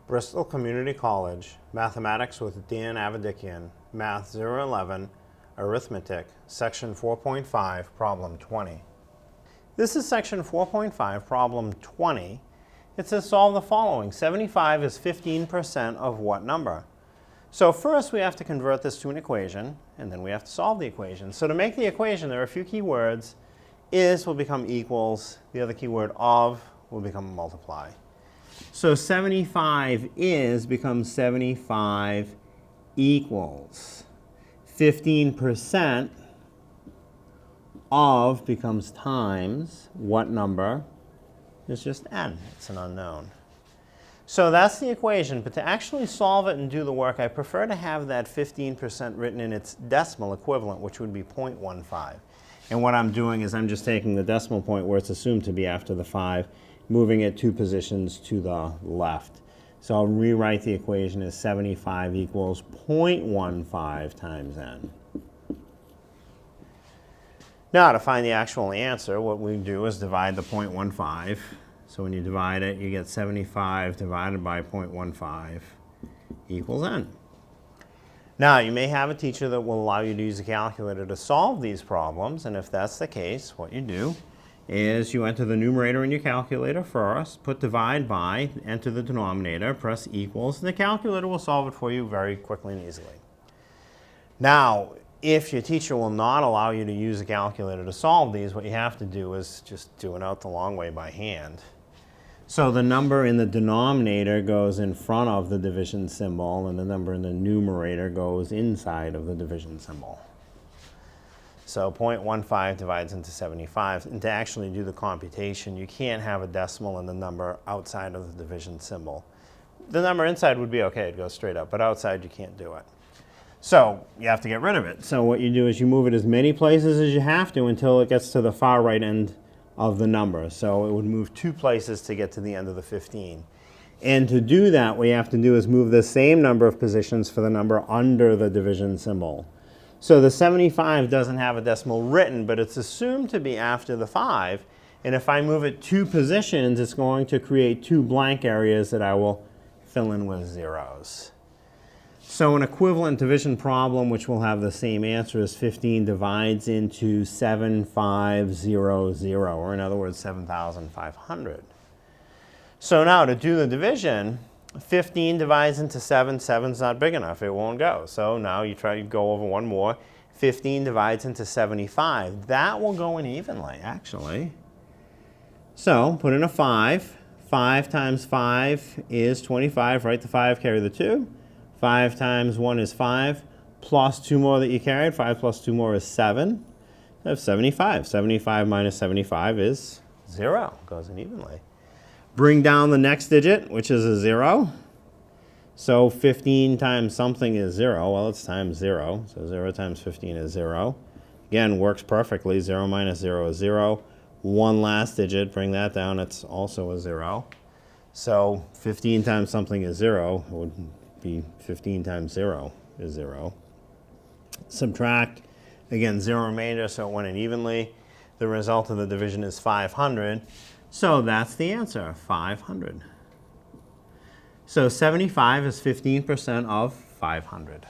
Bristol Community College, Mathematics with Dan Avedikian, Math 011, Arithmetic, Section 4.5, Problem 20. This is Section 4.5, Problem 20. It says solve the following. 75 is 15% of what number? So first we have to convert this to an equation, and then we have to solve the equation. So to make the equation, there are a few key words. Is will become equals. The other keyword of will become multiply. So 75 is becomes 75 equals. 15% of becomes times what number? It's just n. It's an unknown. So that's the equation. But to actually solve it and do the work, I prefer to have that 15% written in its decimal equivalent, which would be 0.15. And what I'm doing is I'm just taking the decimal point where it's assumed to be after the 5, moving it 2 positions to the left. So I'll rewrite the equation as 75 equals 0.15 times n. Now to find the actual answer, what we do is divide the 0.15. So when you divide it, you get 75 divided by 0.15 equals n. Now you may have a teacher that will allow you to use a calculator to solve these problems, and if that's the case, what you do is you enter the numerator in your calculator first, put divide by, enter the denominator, press equals, and the calculator will solve it for you very quickly and easily. Now, if your teacher will not allow you to use a calculator to solve these, what you have to do is just do it out the long way by hand. So the number in the denominator goes in front of the division symbol, and the number in the numerator goes inside of the division symbol. So 0.15 divides into 75. And to actually do the computation, you can't have a decimal in the number outside of the division symbol. The number inside would be okay, it goes straight up, but outside you can't do it. So you have to get rid of it. So what you do is you move it as many places as you have to until it gets to the far right end of the number. So it would move 2 places to get to the end of the 15. And to do that, what you have to do is move the same number of positions for the number under the division symbol. So the 75 doesn't have a decimal written, but it's assumed to be after the 5. And if I move it 2 positions, it's going to create 2 blank areas that I will fill in with zeros. So an equivalent division problem, which will have the same answer as 15, divides into 7500, or in other words, 7,500. So now to do the division, 15 divides into 7. 7's not big enough. It won't go. So now you try to go over one more. 15 divides into 75. That will go in evenly, actually. So put in a 5. 5 times 5 is 25. Write the 5, carry the 2. 5 times 1 is 5, plus 2 more that you carried. 5 plus 2 more is 7. I have 75. 75 minus 75 is 0. Goes in evenly. Bring down the next digit, which is a 0. So 15 times something is 0. Well, it's times 0. So 0 times 15 is 0. Again, works perfectly. 0 minus 0 is 0. One last digit, bring that down. It's also a 0. So 15 times something is 0. It would be 15 times 0 is 0. Subtract, again, 0 remainder, so it went in evenly. The result of the division is 500. So that's the answer, 500. So 75 is 15% of 500.